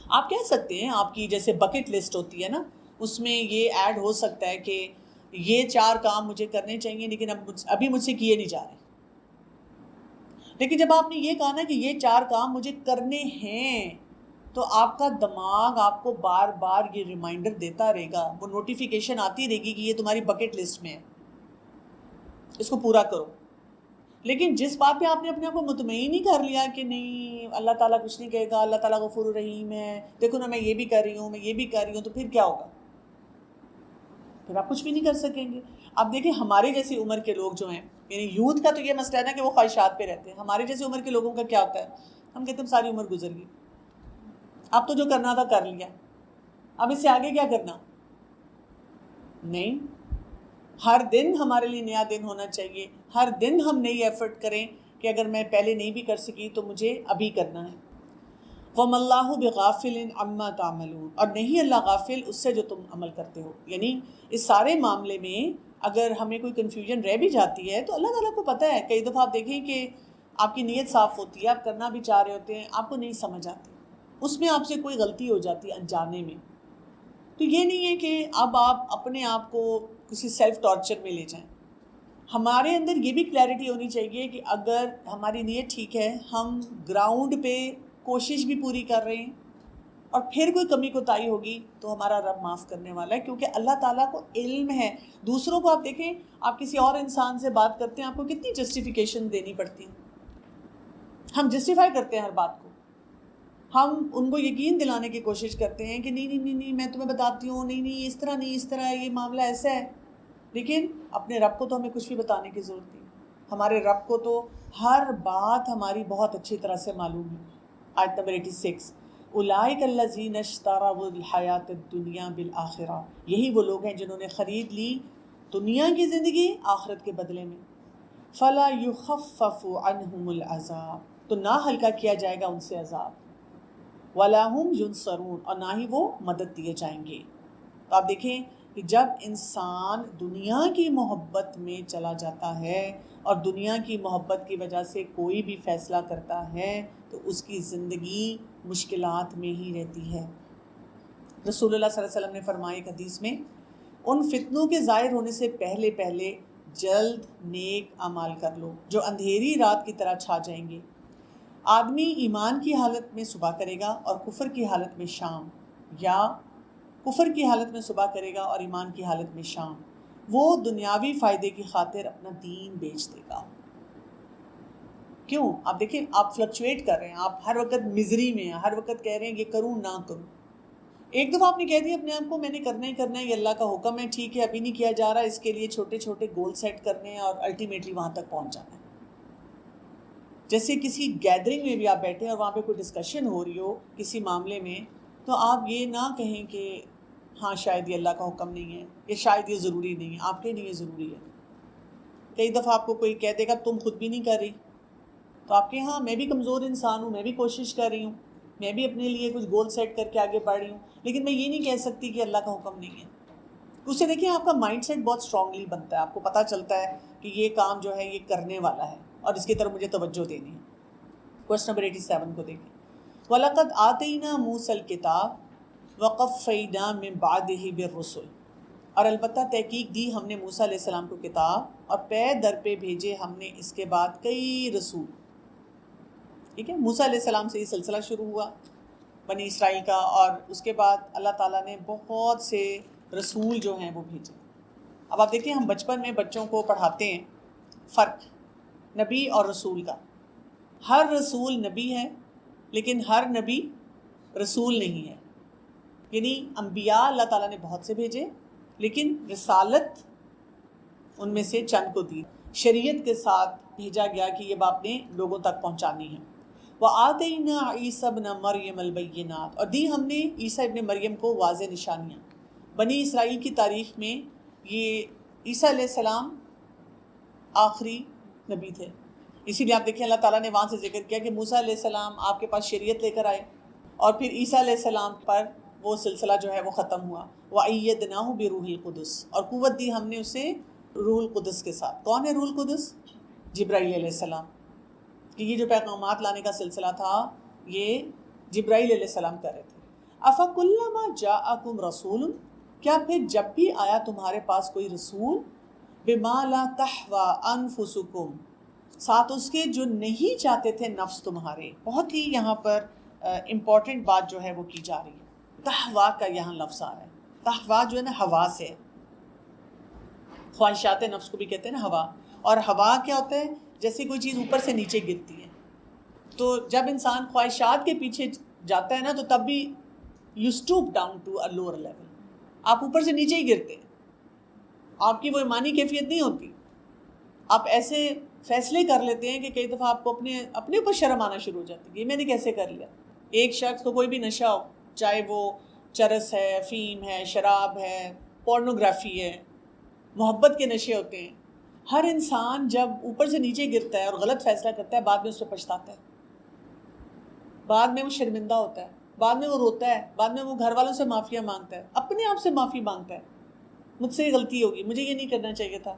آپ کہہ سکتے ہیں آپ کی جیسے بکٹ لسٹ ہوتی ہے نا، اس میں یہ ایڈ ہو سکتا ہے کہ یہ 4 کام مجھے کرنے چاہیے لیکن ابھی مجھ سے کیے نہیں جا رہے۔ لیکن جب آپ نے یہ کہا نا کہ یہ 4 کام مجھے کرنے ہیں، تو آپ کا دماغ آپ کو بار بار یہ ریمائنڈر دیتا رہے گا، وہ نوٹیفیکیشن آتی رہے گی کہ یہ تمہاری بکٹ لسٹ میں ہے، اس کو پورا کرو۔ لیکن جس بات پہ آپ نے اپنے آپ کو مطمئن ہی کر لیا کہ نہیں اللہ تعالیٰ کچھ نہیں کہے گا، اللہ تعالیٰ غفور الرحیم ہے، دیکھو نا میں یہ بھی کر رہی ہوں، میں یہ بھی کر رہی ہوں، تو پھر کیا ہوگا؟ پھر آپ کچھ بھی نہیں کر سکیں گے۔ اب دیکھیں ہمارے جیسی عمر کے لوگ جو ہیں، یعنی یوتھ کا تو یہ مسئلہ ہے نا کہ وہ خواہشات پہ رہتے ہیں، ہمارے جیسی عمر کے لوگوں کا کیا ہوتا ہے؟ ہم کہتے ہیں ساری عمر گزر گئی، اب تو جو کرنا تھا کر لیا، اب اس سے آگے کیا کرنا؟ نہیں، ہر دن ہمارے لیے نیا دن ہونا چاہیے، ہر دن ہم نئی ایفرٹ کریں کہ اگر میں پہلے نہیں بھی کر سکی تو مجھے ابھی کرنا ہے۔ وَمَا اللَّهُ بِغَافِلٍ عَمَّا تَعْمَلُونَ، اور نہیں اللہ غافل اس سے جو تم عمل کرتے ہو۔ یعنی اس سارے معاملے میں اگر ہمیں کوئی کنفیوژن رہ بھی جاتی ہے تو اللہ تعالیٰ کو پتہ ہے۔ کئی دفعہ آپ دیکھیں کہ آپ کی نیت صاف ہوتی ہے، آپ کرنا بھی چاہ رہے ہوتے ہیں، آپ کو نہیں سمجھ آتی، اس میں آپ سے کوئی غلطی ہو جاتی ہے انجانے میں، تو یہ نہیں ہے کہ اب آپ اپنے آپ کو کسی سیلف ٹارچر میں لے جائیں۔ ہمارے اندر یہ بھی کلیئرٹی ہونی چاہیے کہ اگر ہماری نیت ٹھیک ہے، ہم گراؤنڈ پہ کوشش بھی پوری کر رہے ہیں، اور پھر کوئی کمی کوتاہی ہوگی تو ہمارا رب معاف کرنے والا ہے، کیونکہ اللہ تعالیٰ کو علم ہے۔ دوسروں کو آپ دیکھیں، آپ کسی اور انسان سے بات کرتے ہیں، آپ کو کتنی جسٹیفیکیشن دینی پڑتی ہیں، ہم جسٹیفائی کرتے ہیں ہر بات کو، ہم ان کو یقین دلانے کی کوشش کرتے ہیں کہ نہیں نہیں نہیں نہیں میں تمہیں بتاتی ہوں، نہیں نہیں اس طرح نہیں، اس طرح ہے، یہ معاملہ ایسا ہے۔ لیکن اپنے رب کو تو ہمیں کچھ بھی بتانے کی ضرورت نہیں، ہمارے رب کو تو ہر بات ہماری بہت اچھی طرح سے معلوم ہے۔ آیت نمبر 86، اولئک الذین اشتروا الحیاۃ الدنیا بالآخرہ، یہی وہ لوگ ہیں جنہوں نے خرید لی دنیا کی زندگی آخرت کے بدلے میں۔ فلا یخفف عنہم العذاب، تو نہ ہلکا کیا جائے گا ان سے عذاب، ولا هم ینصرون، اور نہ ہی وہ مدد دیے جائیں گے۔ تو آپ دیکھیں کہ جب انسان دنیا کی محبت میں چلا جاتا ہے اور دنیا کی محبت کی وجہ سے کوئی بھی فیصلہ کرتا ہے تو اس کی زندگی مشکلات میں ہی رہتی ہے۔ رسول اللہ صلی اللہ علیہ وسلم نے فرمایا ایک حدیث میں، ان فتنوں کے ظاہر ہونے سے پہلے پہلے جلد نیک اعمال کر لو جو اندھیری رات کی طرح چھا جائیں گے۔ آدمی ایمان کی حالت میں صبح کرے گا اور کفر کی حالت میں شام، یا کفر کی حالت میں صبح کرے گا اور ایمان کی حالت میں شام، وہ دنیاوی فائدے کی خاطر اپنا دین بیچ دے گا۔ کیوں؟ آپ دیکھیں آپ فلکچویٹ کر رہے ہیں، آپ ہر وقت مزری میں ہیں، ہر وقت کہہ رہے ہیں یہ کروں نہ کروں. ایک دفعہ آپ نے کہہ دیا اپنے آپ کو میں نے کرنا ہی کرنا ہے، یہ اللہ کا حکم ہے، ٹھیک ہے ابھی نہیں کیا جا رہا، اس کے لیے چھوٹے چھوٹے گول سیٹ کرنے ہیں اور الٹیمیٹلی وہاں تک پہنچ جانا ہے. جیسے کسی گیدرنگ میں بھی آپ بیٹھے اور وہاں پہ کوئی ڈسکشن ہو رہی ہو کسی معاملے میں، تو آپ یہ نہ کہیں کہ ہاں شاید یہ اللہ کا حکم نہیں ہے، یا شاید یہ ضروری نہیں ہے. آپ کے لیے یہ ضروری ہے. کئی دفعہ آپ کو کوئی کہہ دے گا تم خود بھی نہیں کر رہی، تو آپ کے ہاں میں بھی کمزور انسان ہوں، میں بھی کوشش کر رہی ہوں، میں بھی اپنے لیے کچھ گول سیٹ کر کے آگے بڑھ رہی ہوں، لیکن میں یہ نہیں کہہ سکتی کہ اللہ کا حکم نہیں ہے. اس سے دیکھیں آپ کا مائنڈ سیٹ بہت اسٹرانگلی بنتا ہے، آپ کو پتہ چلتا ہے کہ یہ کام جو ہے یہ کرنے والا ہے اور اس کی طرف مجھے توجہ دینی ہے. کوسچن نمبر 87 کو دیکھیں. وَلَقَدْ آتَيْنَا مُوسَى الْكِتَابَ وَقَفَّيْنَا مِن بَعْدِهِ بِالرُّسُلِ، اور البتہ تحقیق دی ہم نے موسیٰ علیہ السلام کو کتاب اور پے در پہ بھیجے ہم نے اس کے بعد کئی رسول. ٹھیک ہے، موسیٰ علیہ السلام سے یہ سلسلہ شروع ہوا بنی اسرائیل کا، اور اس کے بعد اللہ تعالیٰ نے بہت سے رسول جو ہیں وہ بھیجے. اب آپ دیکھیں ہم بچپن میں بچوں کو پڑھاتے ہیں فرق نبی اور رسول کا. ہر رسول نبی ہے لیکن ہر نبی رسول نہیں ہے. یعنی انبیاء اللہ تعالیٰ نے بہت سے بھیجے لیکن رسالت ان میں سے چند کو دی، شریعت کے ساتھ بھیجا گیا کہ یہ بات نے لوگوں تک پہنچانی ہے. وَآتَيْنَا عِيسَى ابْنَ مَرْيَمَ الْبَيِّنَاتِ، اور دی ہم نے عیسیٰ ابن مریم کو واضح نشانیاں. بنی اسرائیل کی تاریخ میں یہ عیسیٰ علیہ السلام آخری نبی تھے. اسی لیے آپ دیکھیں اللہ تعالیٰ نے وہاں سے ذکر کیا کہ موسیٰ علیہ السلام آپ کے پاس شریعت لے کر آئے، اور پھر عیسیٰ علیہ السلام پر وہ سلسلہ جو ہے وہ ختم ہوا. وَأَيَّدْنَاهُ بِرُوحِ الْقُدُسِ، اور قوت دی ہم نے اسے روح القدس کے ساتھ. کون ہے روح القدس؟ جبرائیل علیہ السلام. کہ یہ جو پیغامات لانے کا سلسلہ تھا یہ جبرائیل علیہ السلام کر رہے تھے. أَفَكُلَّمَا جَاءَكُمْ رَسُولٌ، کیا پھر جب بھی آیا تمہارے پاس کوئی رسول، بِمَا لَا تَحْوَىٰ أَنفُسُكُمْ، ساتھ اس کے جو نہیں چاہتے تھے نفس تمہارے. بہت ہی یہاں پر امپورٹنٹ بات جو ہے وہ کی جا رہی ہے. تحوا کا یہاں لفظ آ رہا ہے. تحوا جو ہے نا ہوا سے، خواہشات نفس کو بھی کہتے ہیں نا ہوا. اور ہوا کیا ہوتا ہے؟ جیسے کوئی چیز اوپر سے نیچے گرتی ہے. تو جب انسان خواہشات کے پیچھے جاتا ہے نا تو تب بھی you stoop down to a lower level. آپ اوپر سے نیچے ہی گرتے ہیں، آپ کی وہ ایمانی کیفیت نہیں ہوتی. آپ ایسے فیصلے کر لیتے ہیں کہ کئی دفعہ آپ کو اپنے اوپر شرم آنا شروع ہو جاتی ہے. یہ میں نے کیسے کر لیا؟ ایک شخص کو کوئی بھی نشہ ہو، چاہے وہ چرس ہے، فیم ہے، شراب ہے، پورنوگرافی ہے، محبت کے نشے ہوتے ہیں. ہر انسان جب اوپر سے نیچے گرتا ہے اور غلط فیصلہ کرتا ہے، بعد میں اس پہ پچھتاتا ہے، بعد میں وہ شرمندہ ہوتا ہے، بعد میں وہ روتا ہے، بعد میں وہ گھر والوں سے معافیاں مانگتا ہے، اپنے آپ سے معافی مانگتا ہے. مجھ سے یہ غلطی ہوگی، مجھے یہ نہیں کرنا چاہیے تھا.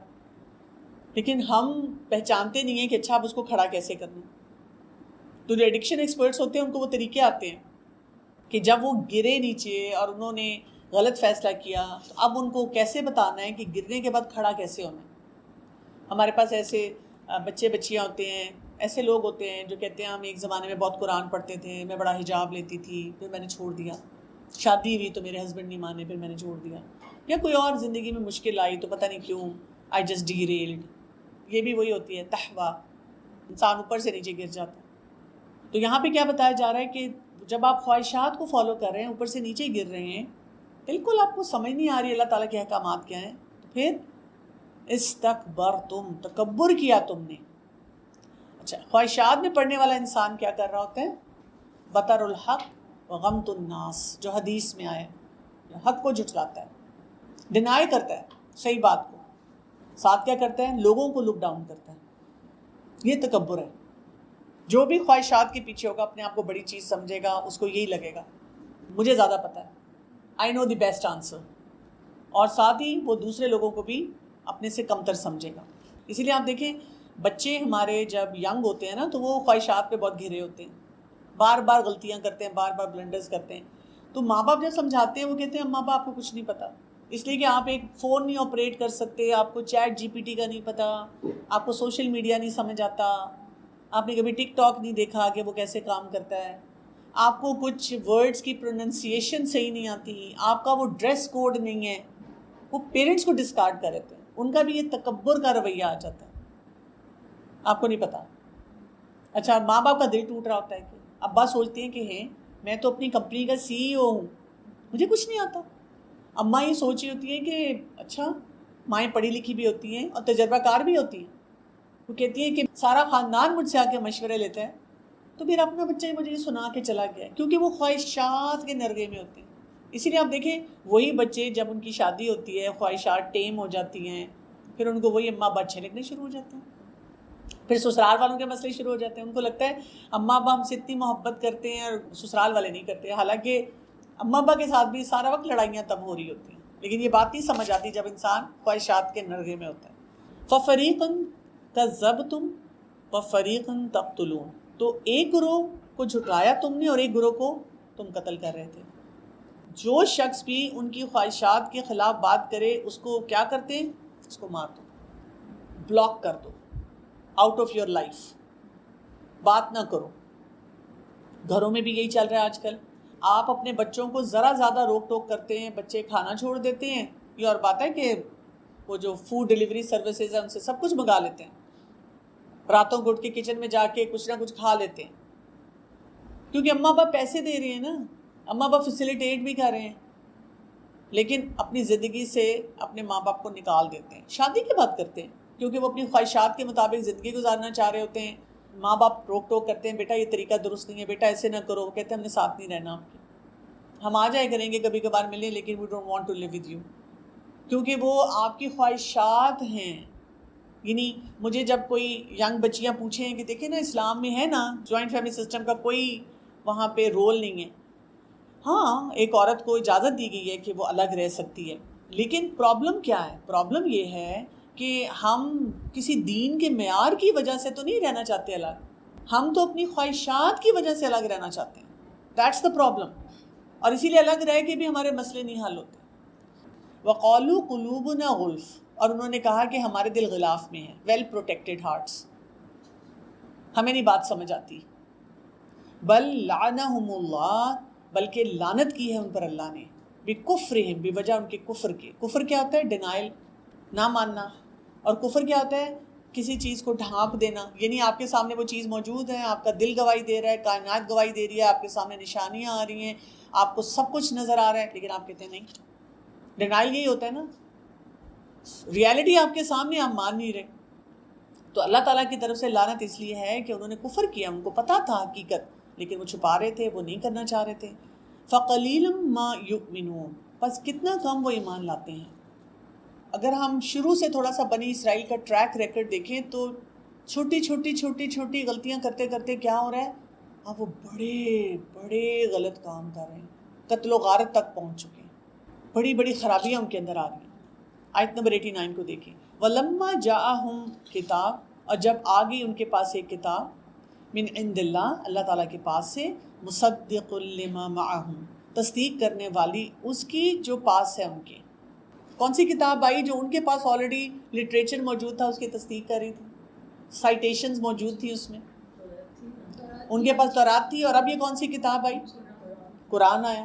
لیکن ہم پہچانتے نہیں ہیں کہ اچھا اب اس کو کھڑا کیسے کرنا. تو جو ایڈکشن ایکسپرٹس ہوتے ہیں ان کو وہ طریقے آتے ہیں کہ جب وہ گرے نیچے اور انہوں نے غلط فیصلہ کیا تو اب ان کو کیسے بتانا ہے کہ گرنے کے بعد کھڑا کیسے ہونا ہے. ہمارے پاس ایسے بچے بچیاں ہوتے ہیں، ایسے لوگ ہوتے ہیں جو کہتے ہیں ہم ایک زمانے میں بہت قرآن پڑھتے تھے، میں بڑا حجاب لیتی تھی، پھر میں نے چھوڑ دیا. شادی ہوئی تو میرے ہسبینڈ نہیں مانے، پھر میں نے چھوڑ دیا. یا کوئی اور زندگی میں مشکل آئی تو پتہ نہیں کیوں آئی جسٹ ڈیریلڈ. یہ بھی وہی ہوتی ہے تحوا، انسان اوپر سے نیچے گر جاتا ہے. تو یہاں پہ کیا بتایا جا رہا ہے کہ جب آپ خواہشات کو فالو کر رہے ہیں، اوپر سے نیچے گر رہے ہیں، بالکل آپ کو سمجھ نہیں آ رہی اللہ تعالیٰ کے احکامات کیا ہیں، تو پھر استکبرتم، تکبر کیا تم نے. اچھا، خواہشات میں پڑنے والا انسان کیا کر رہا ہوتا ہے؟ بطر الحق وغمت الناس، جو حدیث میں آیا، حق کو جھٹلاتا ہے، ڈینائی کرتا ہے صحیح بات کو، ساتھ کیا کرتا ہے؟ لوگوں کو لک ڈاؤن کرتا ہے. یہ تکبر ہے. جو بھی خواہشات کے پیچھے ہوگا، اپنے آپ کو بڑی چیز سمجھے گا، اس کو یہی لگے گا مجھے زیادہ پتہ ہے، آئی نو دی بیسٹ آنسر، اور ساتھ ہی وہ دوسرے لوگوں کو بھی اپنے سے کمتر سمجھے گا. اسی لیے آپ دیکھیں بچے ہمارے جب ینگ ہوتے ہیں نا تو وہ خواہشات پہ بہت گھرے ہوتے ہیں، بار بار غلطیاں کرتے ہیں، بار بار بلنڈرز کرتے ہیں. تو ماں باپ جب سمجھاتے ہیں وہ کہتے ہیں ماں باپ کو کچھ نہیں پتہ، اس لیے کہ آپ ایک فون نہیں آپریٹ کر سکتے، آپ کو چیٹ جی پی ٹی کا نہیں پتہ، آپ کو سوشل میڈیا نہیں سمجھ آتا، آپ نے کبھی ٹک ٹاک نہیں دیکھا کہ وہ کیسے کام کرتا ہے، آپ کو کچھ ورڈز کی پروننسیشن صحیح نہیں آتی، آپ کا وہ ڈریس کوڈ نہیں ہے. وہ پیرنٹس کو ڈسکارڈ کر دیتے ہیں، ان کا بھی یہ تکبر کا رویہ آ جاتا ہے. آپ کو نہیں پتا، اچھا ماں باپ کا دل ٹوٹ رہا ہوتا ہے کہ ابا سوچتے ہیں کہ ہیں میں تو اپنی کمپنی کا CEO ہوں، مجھے کچھ نہیں آتا. اماں یہ سوچ رہی ہوتی ہیں کہ اچھا مائیں پڑھی لکھی بھی ہوتی ہیں اور تجربہ کار بھی ہوتی ہیں. وہ کہتی ہیں کہ سارا خاندان مجھ سے آ کے مشورے لیتا ہے، تو پھر اپنا بچہ مجھے یہ سنا کے چلا گیا ہے، کیونکہ وہ خواہشات کے نرغے میں ہوتے ہیں. اسی لیے آپ دیکھیں وہی بچے جب ان کی شادی ہوتی ہے، خواہشات ٹیم ہو جاتی ہیں، پھر ان کو وہی اماں ابا اچھے لگنے شروع ہو جاتے ہیں. پھر سسرال والوں کے مسئلے شروع ہو جاتے ہیں. ان کو لگتا ہے اماں ابا ہم سے اتنی محبت کرتے ہیں اور سسرال والے نہیں کرتے، حالانکہ اماں ابا کے ساتھ بھی سارا وقت لڑائیاں تب ہو رہی ہوتی ہیں. لیکن یہ بات نہیں سمجھ آتی جب انسان خواہشات کے نرغے میں ہوتا ہے. فَفَرِيقًا كَذَّبْتُمْ وَفَرِيقًا تَقْتُلُونَ، تو ایک گروہ کو جھٹلایا تم نے اور ایک گروہ کو تم قتل کر رہے تھے. جو شخص بھی ان کی خواہشات کے خلاف بات کرے اس کو کیا کرتے ہیں؟ اس کو مار دو، بلاک کر دو، آؤٹ آف یور لائف، بات نہ کرو. گھروں میں بھی یہی چل رہا ہے آج کل. آپ اپنے بچوں کو ذرا زیادہ روک ٹوک کرتے ہیں، بچے کھانا چھوڑ دیتے ہیں. یہ اور بات ہے کہ وہ جو فوڈ ڈیلیوری سروسز ہیں ان سے سب کچھ منگا لیتے ہیں، راتوں کو اٹھ کے کچن میں جا کے کچھ نہ کچھ کھا لیتے ہیں، کیونکہ اماں باپ پیسے دے رہے ہیں نا، اماں باپ فیسیلیٹیٹ بھی کر رہے ہیں. لیکن اپنی زندگی سے اپنے ماں باپ کو نکال دیتے ہیں. شادی کی بات کرتے ہیں کیونکہ وہ اپنی خواہشات کے مطابق زندگی گزارنا چاہ رہے ہوتے ہیں. ماں باپ روک ٹوک کرتے ہیں، بیٹا یہ طریقہ درست نہیں ہے، بیٹا ایسے نہ کرو. وہ کہتے ہیں ہم نے ساتھ نہیں رہنا آپ کے، ہم آ جائے کریں گے کبھی کبھار ملیں لیکن we don't want to live with you, کیونکہ وہ آپ کی خواہشات ہیں. یعنی مجھے جب کوئی ینگ بچیاں پوچھیں کہ دیکھیں نا اسلام میں ہے نا جوائنٹ فیملی سسٹم کا کوئی وہاں پہ رول نہیں ہے. ہاں ایک عورت کو اجازت دی گئی ہے کہ وہ الگ رہ سکتی ہے، لیکن پرابلم کیا ہے؟ پرابلم یہ ہے کہ ہم کسی دین کے معیار کی وجہ سے تو نہیں رہنا چاہتے الگ، ہم تو اپنی خواہشات کی وجہ سے الگ رہنا چاہتے ہیں. That's the problem. اور اسی لیے الگ رہ کے بھی ہمارے مسئلے نہیں حل ہوتے. وَقَالُوا قُلُوبُنَا غُلْفٌ، اور انہوں نے کہا کہ ہمارے دل غلاف میں ہیں، ویل پروٹیکٹڈ ہارٹس، ہمیں نہیں بات سمجھ آتی. بل لعنہم اللہ، بلکہ لعنت کی ہے ان پر اللہ نے، بکفرہم، بوجہ ان کے کفر کے. کفر کیا ہوتا ہے؟ ڈینائل، نہ ماننا. اور کفر کیا ہوتا ہے؟ کسی چیز کو ڈھانپ دینا. یعنی آپ کے سامنے وہ چیز موجود ہے، آپ کا دل گواہی دے رہا ہے، کائنات گواہی دے رہی ہے، آپ کے سامنے نشانیاں آ رہی ہیں، آپ کو سب کچھ نظر آ رہا ہے، لیکن آپ کہتے ہیں نہیں. ڈینائل یہی ہوتا ہے نا، ریالٹی آپ کے سامنے آپ مان نہیں رہے. تو اللہ تعالیٰ کی طرف سے لعنت اس لیے ہے کہ انہوں نے کفر کیا، ان کو پتہ تھا حقیقت لیکن وہ چھپا رہے تھے، وہ نہیں کرنا چاہ رہے تھے. فَقَلِيلٌ مَا يُؤْمِنُونَ، بس کتنا کم وہ ایمان لاتے ہیں. اگر ہم شروع سے تھوڑا سا بنی اسرائیل کا ٹریک ریکارڈ دیکھیں تو چھوٹی چھوٹی غلطیاں کرتے کرتے کیا ہو رہا ہے؟ اب وہ بڑے بڑے غلط کام کر رہے ہیں، قتل و غارت تک پہنچ چکے ہیں، بڑی بڑی خرابیاں ان کے اندر آ رہی ہیں. آیت نمبر 89 کو دیکھیں. وَلَمَّا جَاءَهُمْ کتاب، اور جب آ گئی ان کے پاس ایک کتاب، من عند اللہ، اللہ تعالیٰ کے پاس سے، مصدق لما معہم، تصدیق کرنے والی اس کی جو پاس ہے ان کے. کون سی کتاب آئی؟ جو ان کے پاس آلریڈی لٹریچر موجود تھا، اس کی تصدیق کر رہی تھی، سائٹیشنز موجود تھی اس میں. ان کے پاس تورات تھی، اور اب یہ کون سی کتاب آئی؟ قرآن آیا.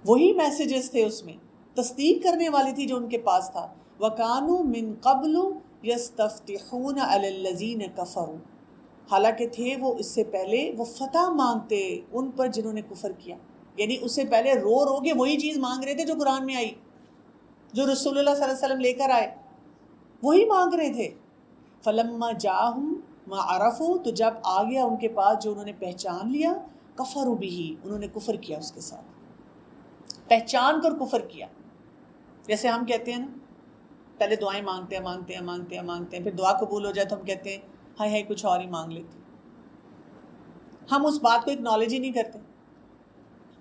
وہی میسیجز تھے اس میں، تصدیق کرنے والی تھی جو ان کے پاس تھا. وَكَانُوا مِن قَبْلُ يَسْتَفْتِحُونَ عَلَى الَّذِينَ كَفَرُوا، حالانکہ تھے وہ اس سے پہلے وہ فتح مانگتے ان پر جنہوں نے کفر کیا. یعنی اس سے پہلے رو رو کے وہی چیز مانگ رہے تھے جو قرآن میں آئی، جو رسول اللہ صلی اللہ علیہ وسلم لے کر آئے، وہی مانگ رہے تھے. فَلَمَّا جَاءَهُمْ مَا عَرَفُوا، تو جب آ گیا ان کے پاس جو انہوں نے پہچان لیا، کفروا بِهِ، انہوں نے کفر کیا اس کے ساتھ، پہچان کر کفر کیا. جیسے ہم کہتے ہیں نا، پہلے دعائیں مانگتے ہیں، پھر دعا قبول ہو جائے تو ہم کہتے ہیں ہائے ہائے کچھ اور ہی مانگ لیتے. ہم اس بات کو اکنالج ہی نہیں کرتے.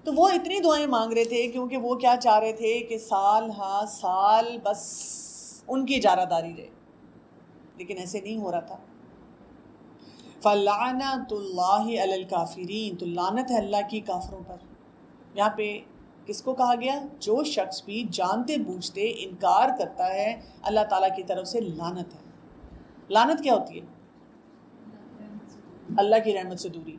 تو وہ اتنی دعائیں مانگ رہے تھے کیونکہ وہ کیا چاہ رہے تھے کہ سال ہاں سال بس ان کی اجارہ داری رہے، لیکن ایسے نہیں ہو رہا تھا. فَلَعْنَةُ اللَّهِ عَلَى الْكَافِرِينَ، تو لعنت ہے اللہ کی کافروں پر. یہاں پہ کس کو کہا گیا؟ جو شخص بھی جانتے بوجھتے انکار کرتا ہے اللہ تعالیٰ کی طرف سے لعنت ہے. لعنت کیا ہوتی ہے؟ اللہ کی رحمت سے دوری.